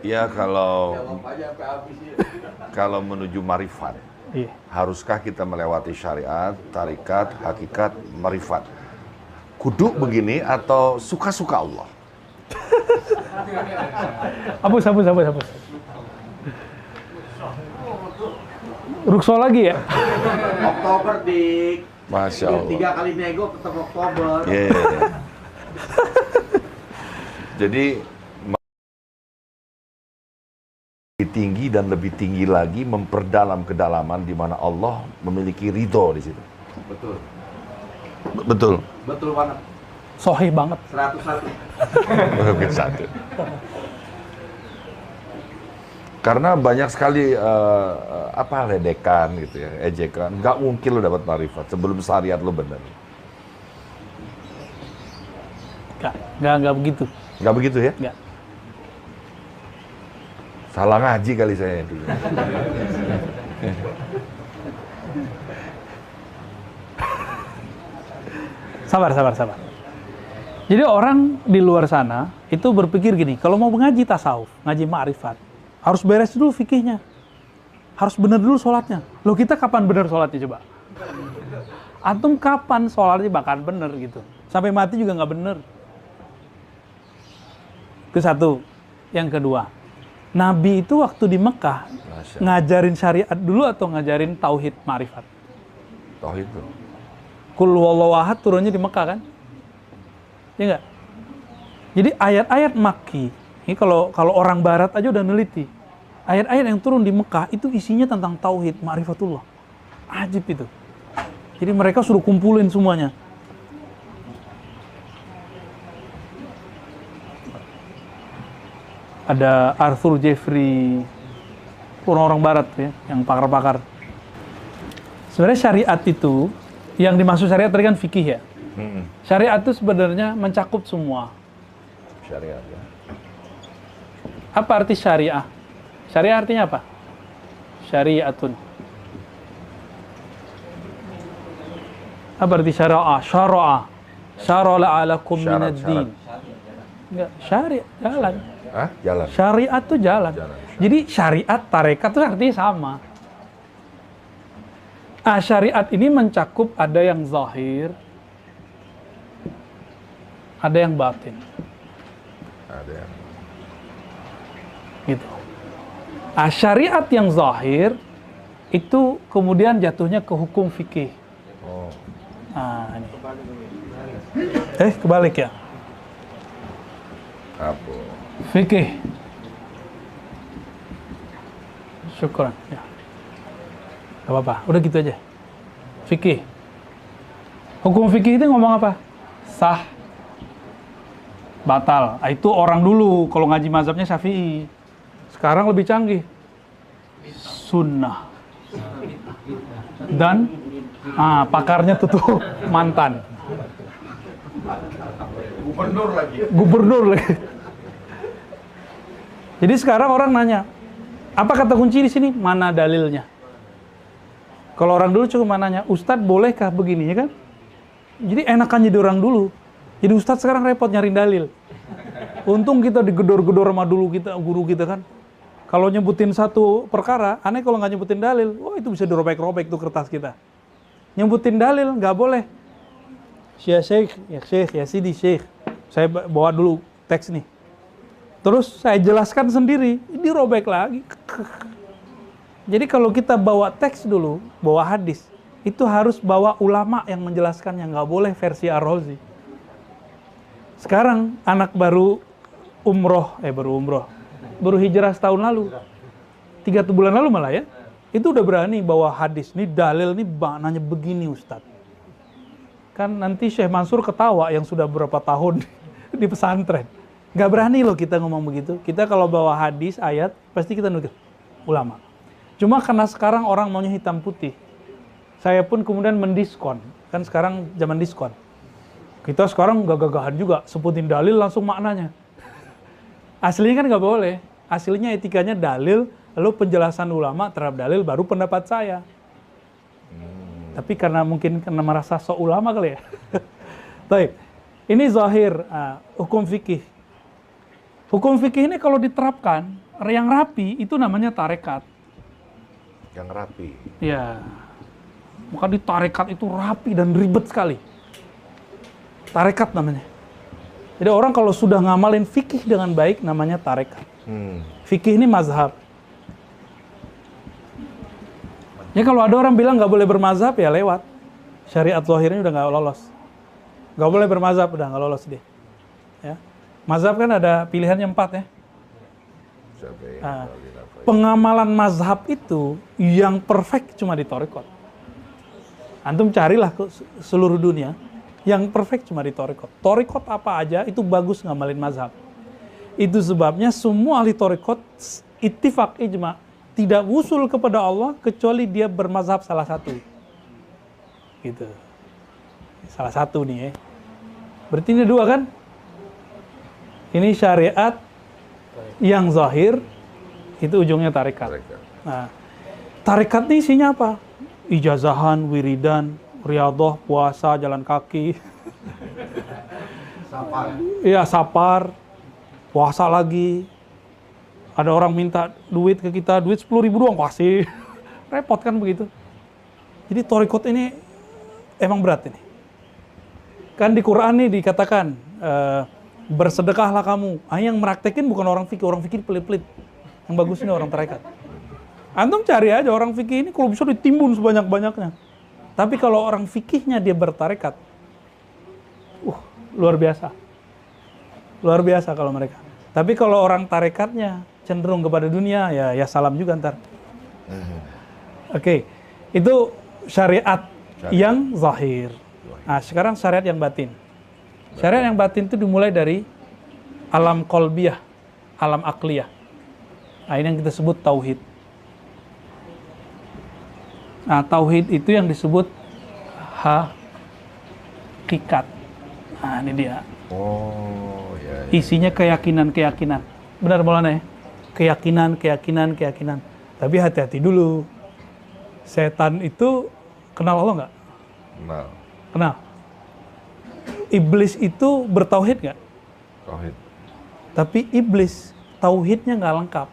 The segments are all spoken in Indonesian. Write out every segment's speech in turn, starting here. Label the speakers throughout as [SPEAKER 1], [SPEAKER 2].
[SPEAKER 1] Ya kalau menuju marifat,
[SPEAKER 2] Iya.
[SPEAKER 1] haruskah kita melewati syariat, tarikat, hakikat, marifat? Kudu begini atau suka-suka Allah?
[SPEAKER 2] Hapus. Rukso lagi ya?
[SPEAKER 3] Oktober dik.
[SPEAKER 1] Masya Allah.
[SPEAKER 3] 3 kali nego ketemu Oktober.
[SPEAKER 1] Iya. Jadi lebih tinggi dan lebih tinggi lagi memperdalam kedalaman di mana Allah memiliki ridho di situ.
[SPEAKER 3] Betul.
[SPEAKER 1] Betul.
[SPEAKER 3] Betul banget.
[SPEAKER 2] Sohih banget.
[SPEAKER 3] 101.
[SPEAKER 1] Mungkin satu. Karena banyak sekali ledekan gitu ya, ejekan. Nggak mungkin lo dapat marifat sebelum syariat lo benar.
[SPEAKER 2] Nggak begitu.
[SPEAKER 1] Nggak begitu ya?
[SPEAKER 2] Nggak.
[SPEAKER 1] Salah ngaji kali saya dulu.
[SPEAKER 2] Sabar. Jadi orang di luar sana itu berpikir gini, kalau mau ngaji tasawuf, ngaji ma'rifat, harus beres dulu fikihnya. Harus benar dulu sholatnya. Loh, kita kapan benar sholatnya coba? Antum kapan sholatnya bakal benar gitu? Sampai mati juga nggak benar. Itu satu. Yang kedua, Nabi itu waktu di Mekah ngajarin syariat dulu atau ngajarin tauhid ma'rifat?
[SPEAKER 1] Tauhid tuh.
[SPEAKER 2] Qul huwallahu ahad turunnya di Mekah kan? Ya enggak? Jadi ayat-ayat Makki, ini kalau orang barat aja udah neliti. Ayat-ayat yang turun di Mekah itu isinya tentang tauhid, ma'rifatullah. Ajib itu. Jadi mereka suruh kumpulin semuanya. Ada Arthur Jeffrey, orang-orang barat ya, yang pakar-pakar. Sebenarnya syariat itu, yang dimaksud syariat tadi kan fikih ya. Syariat itu sebenarnya mencakup semua.
[SPEAKER 1] Syariat ya.
[SPEAKER 2] Apa arti syariah? Syariah artinya apa? Syariatun. Apa arti syara'a? Syara'a alakum minad din. Enggak, syariat jalan.
[SPEAKER 1] Hah? Jalan.
[SPEAKER 2] Syariat itu jalan. Jadi syariat, tarekat itu artinya sama. Syariat ini mencakup ada yang zahir, ada yang batin.
[SPEAKER 1] Ada yang
[SPEAKER 2] Gitu. Syariat yang zahir itu kemudian jatuhnya ke hukum fikih.
[SPEAKER 1] oh.
[SPEAKER 2] Ini. Kebalik ya.
[SPEAKER 1] Apa?
[SPEAKER 2] Fikih. Syukran. Ya. Gak apa-apa, udah gitu aja. Fikih. Hukum fikih itu ngomong apa? Sah, batal. Itu orang dulu, kalau ngaji mazhabnya Syafi'i. Sekarang lebih canggih. Sunnah. Dan pakarnya tuh mantan. Gubernur lagi. Jadi sekarang orang nanya, apa kata kunci di sini? Mana dalilnya? Kalau orang dulu cuma nanya, Ustadz bolehkah begini, ya kan? Jadi enakan jadi orang dulu. Jadi Ustadz sekarang repot nyari dalil. Untung kita digedor-gedor sama guru kita kan. Kalau nyebutin satu perkara, aneh kalau nggak nyebutin dalil, wah itu bisa dirobek-robek tuh kertas kita. Nyebutin dalil, nggak boleh. Ya Syekh, ya Sidi Syekh. Saya bawa dulu teks nih. Terus saya jelaskan sendiri, dirobek lagi. Jadi kalau kita bawa teks dulu, bawa hadis, itu harus bawa ulama yang menjelaskannya, nggak boleh versi Ar-Razi. Sekarang anak baru baru hijrah setahun lalu, 3 bulan lalu malah ya, itu udah berani bawa hadis. Ini dalil, nih maknanya begini Ustadz. Kan nanti Syekh Mansur ketawa yang sudah berapa tahun di pesantren. Nggak berani loh kita ngomong begitu. Kita kalau bawa hadis, ayat, pasti kita nukil ulama. Cuma karena sekarang orang maunya hitam putih, saya pun kemudian mendiskon. Kan sekarang zaman diskon. Kita sekarang gagah-gagahan juga, sebutin dalil langsung maknanya. Aslinya kan nggak boleh. Aslinya etikanya dalil, lalu penjelasan ulama terhadap dalil, baru pendapat saya. Tapi karena mungkin merasa sok ulama kali ya. Baik, ini zahir hukum fikih. Hukum fikih ini kalau diterapkan, yang rapi itu namanya tarekat.
[SPEAKER 1] Yang rapi.
[SPEAKER 2] Ya. Maka di tarekat itu rapi dan ribet sekali. Tarekat namanya. Jadi orang kalau sudah ngamalin fikih dengan baik namanya tarekat. Fikih ini mazhab. Ya kalau ada orang bilang nggak boleh bermazhab ya lewat. Syariat zahirnya udah nggak lolos. Nggak boleh bermazhab udah nggak lolos dia. Ya. Mazhab kan ada pilihannya 4 ya. Pengamalan mazhab itu yang perfect cuma di tarekat. Antum carilah ke seluruh dunia, yang perfect cuma di tarekat. Tarekat apa aja itu bagus ngamalin mazhab. Itu sebabnya semua ahli tarekat ittifaq ijma tidak usul kepada Allah kecuali dia bermazhab salah satu. Gitu. Salah satu nih ya. Berarti ini 2 kan? Ini syariat yang zahir, itu ujungnya tarekat. Nah, tarekat ini isinya apa? Ijazahan, wiridan, riyadhah, puasa, jalan kaki.
[SPEAKER 3] Sapar.
[SPEAKER 2] Iya, sapar, puasa lagi. Ada orang minta duit ke kita, duit 10.000 doang, kasih. Repot kan begitu. Jadi tarekat ini emang berat ini. Kan di Quran nih dikatakan, bersedekahlah kamu. Yang meraktekin bukan orang fikih pelit-pelit. Yang bagus ini orang tarekat. Antum cari aja orang fikih ini kalau bisa ditimbun sebanyak-banyaknya. Tapi kalau orang fikihnya dia bertarekat, luar biasa. Luar biasa kalau mereka. Tapi kalau orang tarekatnya cenderung kepada dunia, ya salam juga ntar. Oke, itu syariat yang zahir. Nah, sekarang syariat yang batin. Syariat yang batin itu dimulai dari alam qalbiyah, alam akliyah. Nah, ini yang kita sebut tauhid. Nah, tauhid itu yang disebut hakikat. Nah, ini dia.
[SPEAKER 1] Oh, ya.
[SPEAKER 2] Isinya keyakinan-keyakinan. Benar Maulana ya? Keyakinan. Tapi hati-hati dulu. Setan itu kenal Allah nggak? Kenal. Iblis itu bertauhid nggak?
[SPEAKER 1] Tauhid.
[SPEAKER 2] Tapi iblis tauhidnya nggak lengkap.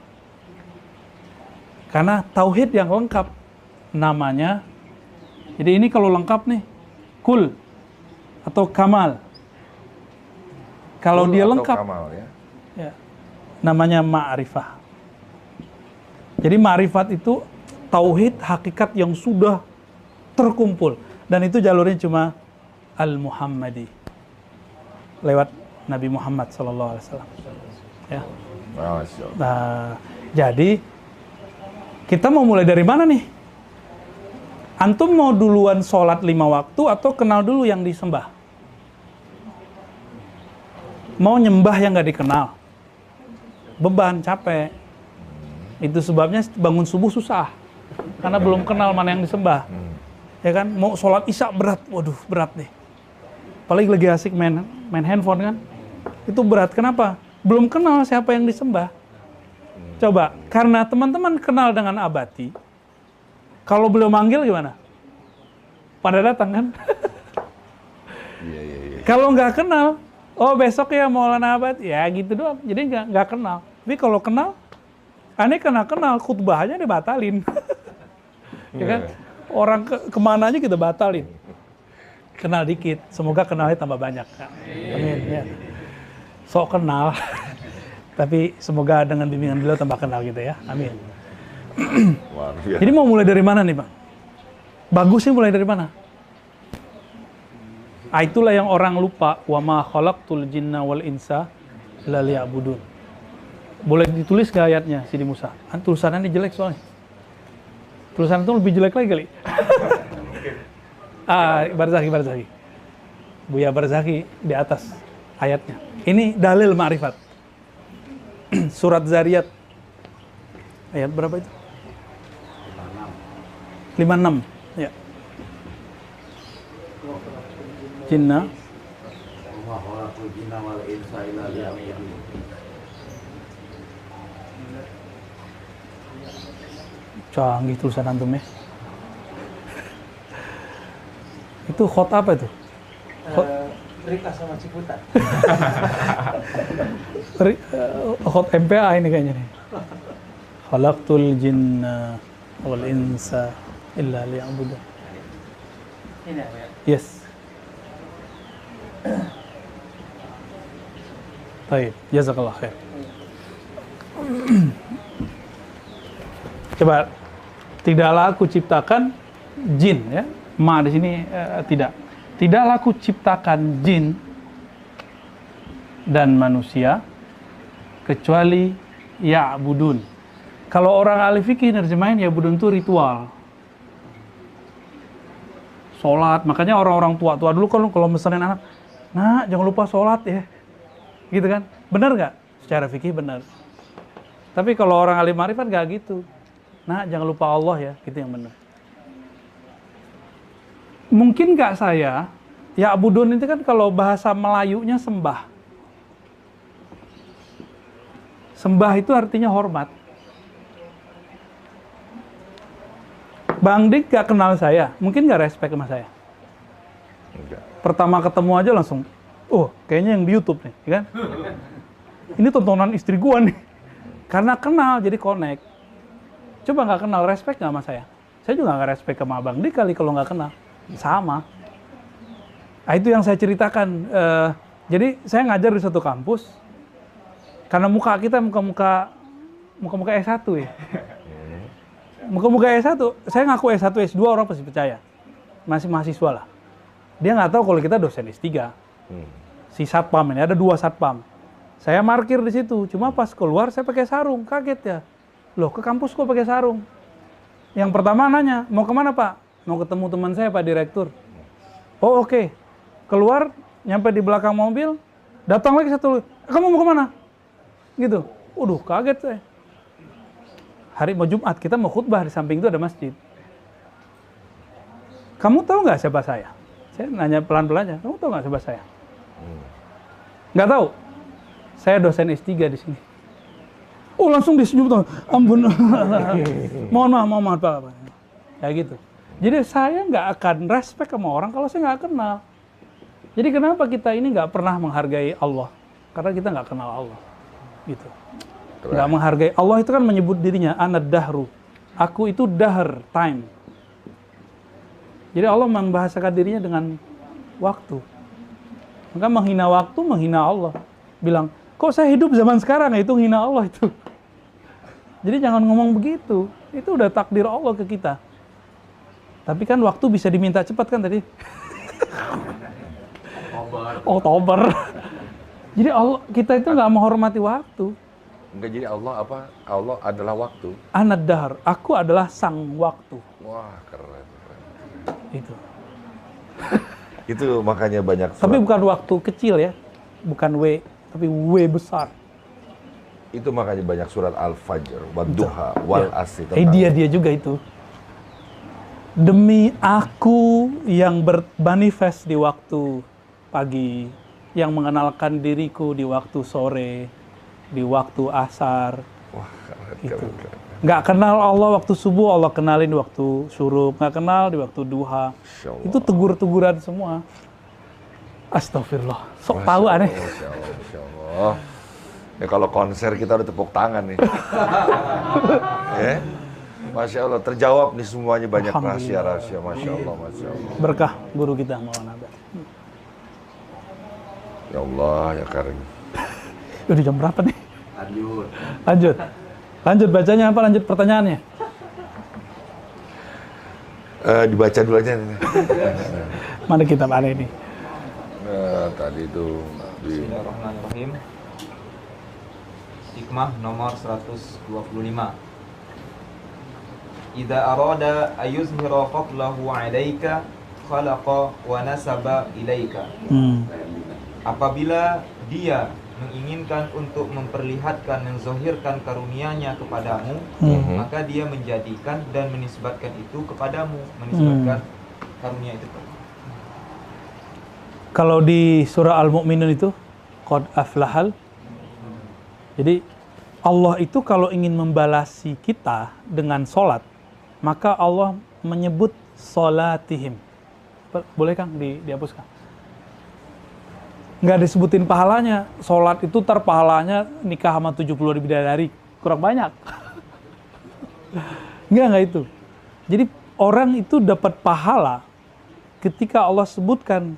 [SPEAKER 2] Karena tauhid yang lengkap namanya, jadi ini kalau lengkap nih, kul atau kamal. Kalau dia lengkap,
[SPEAKER 1] kamal, ya,
[SPEAKER 2] namanya ma'rifah. Jadi ma'rifat itu tauhid hakikat yang sudah terkumpul. Dan itu jalurnya cuma Al-Muhammadi. Lewat Nabi Muhammad SAW. Ya. Nah, jadi kita mau mulai dari mana nih? Antum mau duluan sholat 5 waktu atau kenal dulu yang disembah? Mau nyembah yang nggak dikenal? Beban, capek. Itu sebabnya bangun subuh susah. Karena belum kenal mana yang disembah. Ya kan? Mau sholat isya berat. Waduh, berat nih. Apalagi lagi asik main handphone kan? Itu berat. Kenapa? Belum kenal siapa yang disembah. Coba, karena teman-teman kenal dengan abadi, kalau belum manggil gimana? Pada datang kan? Kalau nggak kenal, oh besok ya Maulana Abadi, ya gitu doang. Jadi nggak kenal. Tapi kalau kenal, aneh kenal khutbahnya dibatalin. Ya kan? Orang kemana aja kita batalin. Kenal dikit, semoga kenalnya tambah banyak. Amin. Ya. Sok kenal. Tapi semoga dengan bimbingan beliau tambah kenal gitu ya. Amin. Jadi mau mulai dari mana nih Bang? Bagusnya mulai dari mana? Itulah yang orang lupa. Wa ma khalaqtul jinna wal insa illa liya'budun. Boleh ditulis gak ayatnya Sidi Musa? Tulisannya jelek soalnya. Tulisan itu lebih jelek lagi kali. Barzaki. Buya Barzaki di atas ayatnya. Ini dalil ma'rifat. Surat Zariyat. Ayat berapa itu? 56. Ya. Jinna. Canggih tulisan antum ya. Itu khot apa itu?
[SPEAKER 3] Rika sama Ciputat.
[SPEAKER 2] Hot MPA ini kayaknya nih. khalaqtul jinna wal insa illa liya'budun.
[SPEAKER 3] Ini apa ya?
[SPEAKER 2] Yes. Baik, jazakallah khair. Coba, tidaklah aku ciptakan jin, ya. Ma di sini tidak. Tidaklah aku ciptakan jin dan manusia kecuali ya'budun. Kalau orang ahli fikih nerjemahin ya'budun itu ritual. Sholat, makanya orang-orang tua-tua dulu kan kalau mesenin anak, nah jangan lupa sholat ya. Gitu kan? Benar nggak? Secara fikih benar. Tapi kalau orang ahli marifat nggak gitu. Nah, jangan lupa Allah ya, gitu yang benar. Mungkin nggak saya, ya abudun itu kan kalau bahasa Melayunya sembah. Sembah itu artinya hormat. Bang Dik nggak kenal saya, mungkin nggak respect sama saya.
[SPEAKER 1] Enggak.
[SPEAKER 2] Pertama ketemu aja langsung, oh kayaknya yang di YouTube nih, ya kan? Ini tontonan istri gua nih. Karena kenal, jadi connect. Coba nggak kenal, respect nggak sama saya? Saya juga nggak respect sama Bang Dik kali kalau nggak kenal. Sama. Nah, itu yang saya ceritakan. Jadi saya ngajar di satu kampus. Karena muka kita muka-muka S1 ya. Muka-muka S1, saya ngaku S1, S2 orang pasti percaya. Masih mahasiswa lah. Dia nggak tahu kalau kita dosen S3. Si satpam ini, ada 2 satpam. Saya parkir di situ, cuma pas keluar saya pakai sarung, kaget ya. Loh, ke kampus kok pakai sarung? Yang pertama nanya, mau kemana Pak? Mau ketemu teman saya Pak Direktur. Oh oke. Keluar, nyampe di belakang mobil, datang lagi satu, kamu mau kemana? Gitu. Waduh, kaget saya. Hari mau Jumat, kita mau khutbah, di samping itu ada masjid. Kamu tahu nggak siapa saya? Saya nanya pelan-pelan aja, kamu tahu nggak siapa saya? Nggak tahu. Saya dosen S3 di sini. Oh langsung disenyum tuh, ampun. mohon maaf Pak. Kayak gitu. Jadi saya nggak akan respect sama orang kalau saya nggak kenal. Jadi kenapa kita ini nggak pernah menghargai Allah? Karena kita nggak kenal Allah. Gitu. Nggak menghargai Allah itu kan menyebut dirinya anad dahru. Aku itu dahr, time. Jadi Allah membahasakan dirinya dengan waktu. Maka menghina waktu, menghina Allah. Bilang, kok saya hidup zaman sekarang, itu menghina Allah itu. Jadi jangan ngomong begitu. Itu udah takdir Allah ke kita. Tapi kan waktu bisa diminta cepat kan tadi? Oktober. Jadi Allah, kita itu nggak menghormati waktu.
[SPEAKER 1] Enggak, jadi Allah apa? Allah adalah waktu.
[SPEAKER 2] Anad dahar, aku adalah sang waktu.
[SPEAKER 1] Wah, keren.
[SPEAKER 2] Itu.
[SPEAKER 1] Itu makanya banyak surat.
[SPEAKER 2] Tapi bukan waktu kecil ya. Bukan W, tapi W besar.
[SPEAKER 1] Itu makanya banyak surat Al-Fajr, Wadduha, Wal Asri.
[SPEAKER 2] Dia juga itu. Demi aku yang bermanifest di waktu pagi, yang mengenalkan diriku di waktu sore, di waktu asar.
[SPEAKER 1] Wah, keren,
[SPEAKER 2] Gitu.
[SPEAKER 1] keren.
[SPEAKER 2] Nggak kenal Allah waktu subuh, Allah kenalin di waktu syuruk. Nggak kenal di waktu duha.
[SPEAKER 1] Masya Allah.
[SPEAKER 2] Itu tegur-teguran semua. Astagfirullah. Sok tahu aneh.
[SPEAKER 1] Masya Allah, Masya Allah. Ya kalau konser kita udah tepuk tangan nih. Ya, Masya Allah. Terjawab nih semuanya, banyak rahasia-rahasia. Masya Allah, Masya Allah.
[SPEAKER 2] Berkah guru kita Maulana Abah.
[SPEAKER 1] Ya Allah, ya Karim.
[SPEAKER 2] Udah jam berapa nih? Lanjut bacanya apa? Lanjut pertanyaannya.
[SPEAKER 1] Dibaca dulu aja nih.
[SPEAKER 2] Mana kitab aneh ini?
[SPEAKER 1] Tadi itu di
[SPEAKER 4] Bismillahirrahmanirrahim. Hikmah nomor 125. Idza arada ayuzhira fadlahu 'alaika khalaqa wa nasaba ilaika. Apabila dia menginginkan untuk memperlihatkan, menzahirkan karunia-Nya kepadamu, maka dia menjadikan dan menisbatkan itu kepadamu, menisbatkan karunia itu.
[SPEAKER 2] Kalau di surah Al-Mu'minun itu qad aflahal. Jadi Allah itu kalau ingin membalasi kita dengan sholat, maka Allah menyebut sholatihim. Boleh Kang dihapuskan? Nggak disebutin pahalanya. Sholat itu pahalanya nikah sama 70 bidadari. Kurang banyak. Enggak itu. Jadi orang itu dapat pahala ketika Allah sebutkan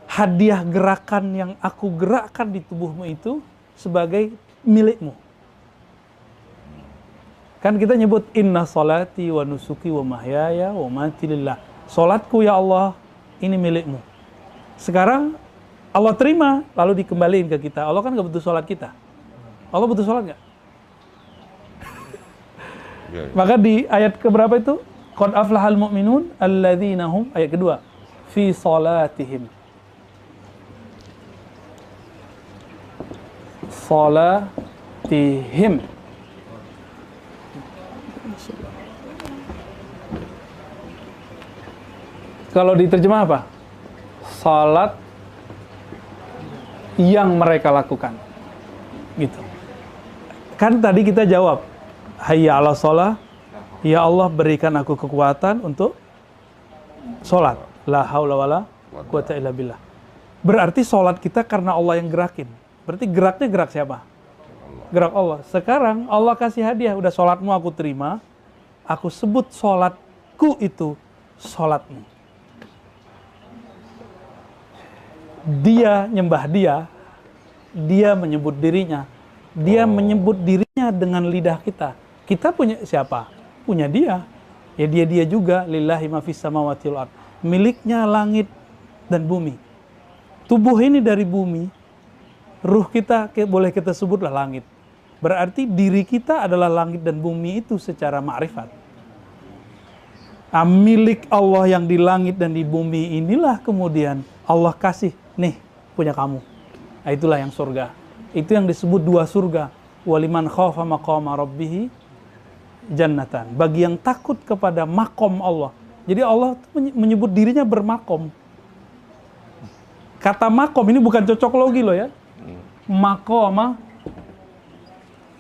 [SPEAKER 2] hadiah gerakan yang aku gerakkan di tubuhmu itu sebagai milikmu. Kan kita nyebut inna salati wa nusuki wa mahyaya wa mati lillah. Salatku ya Allah ini milikmu. Sekarang Allah terima lalu dikembaliin ke kita. Allah kan gak butuh salat kita. Allah butuh salat gak? Maka di ayat keberapa itu? Qad aflahal mu'minun alladzina hum, ayat kedua, fi salatihim. Salatihim. Kalau diterjemah apa? Salat yang mereka lakukan. Gitu. Kan tadi kita jawab, hayya 'ala shalah, ya Allah berikan aku kekuatan untuk sholat. La haula wala quwata illa billah. Berarti sholat kita karena Allah yang gerakin. Berarti geraknya gerak siapa? Gerak Allah. Sekarang Allah kasih hadiah, udah sholatmu aku terima, aku sebut sholatku itu sholatmu. Dia nyembah dia menyebut dirinya, dia menyebut dirinya dengan lidah kita. Kita punya siapa? Punya dia. Ya dia juga, lillahi ma fis samawati wal ard. Miliknya langit dan bumi. Tubuh ini dari bumi, ruh kita boleh kita sebutlah langit. Berarti diri kita adalah langit dan bumi itu secara ma'rifat. Milik Allah yang di langit dan di bumi inilah kemudian Allah kasih, nih punya kamu. Nah, itulah yang surga. Itu yang disebut dua surga. Waliman khafa maqama rabbih jannatan. Bagi yang takut kepada makom Allah. Jadi Allah menyebut dirinya bermakom. Kata makom ini bukan cocok logi loh ya. Maqama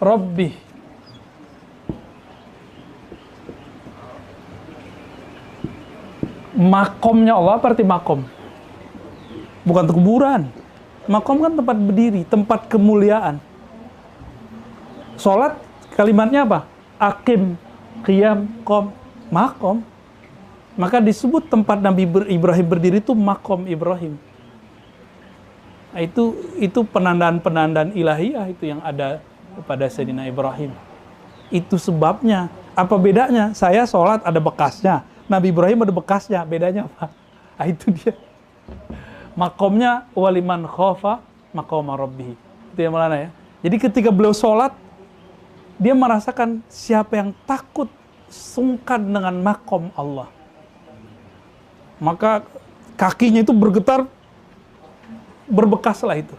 [SPEAKER 2] rabbih. Makomnya Allah apa arti makom? Bukan kuburan. Makom kan tempat berdiri, tempat kemuliaan. Salat kalimatnya apa? Aqim, qiyam, qom, makom. Maka disebut tempat Nabi Ibrahim berdiri itu makom Ibrahim. Nah, itu penandaan-penandaan ilahiyah itu yang ada kepada Sayyidina Ibrahim. Itu sebabnya. Apa bedanya? Saya sholat ada bekasnya, Nabi Ibrahim ada bekasnya. Bedanya apa? Nah, itu dia. Makomnya waliman khofa maqama rabbih. Itu yang mana ya? Jadi ketika beliau sholat, dia merasakan siapa yang takut sungkan dengan makom Allah. Maka kakinya itu bergetar, berbekaslah itu.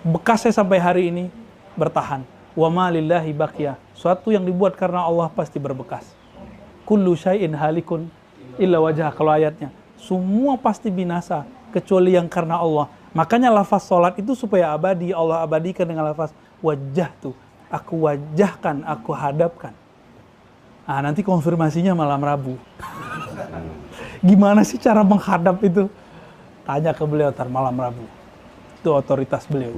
[SPEAKER 2] Bekasnya sampai hari ini bertahan. Wa ma lillahi baqiyah. Suatu yang dibuat karena Allah pasti berbekas. Kullu syai'in halikun illa wajah. Kalau ayatnya, semua pasti binasa kecuali yang karena Allah. Makanya lafaz sholat itu supaya abadi. Allah abadikan dengan lafaz wajah tuh. Aku wajahkan, aku hadapkan. Nah, nanti konfirmasinya malam Rabu. Gimana sih cara menghadap itu? Tanya ke beliau malam Rabu. Itu otoritas beliau.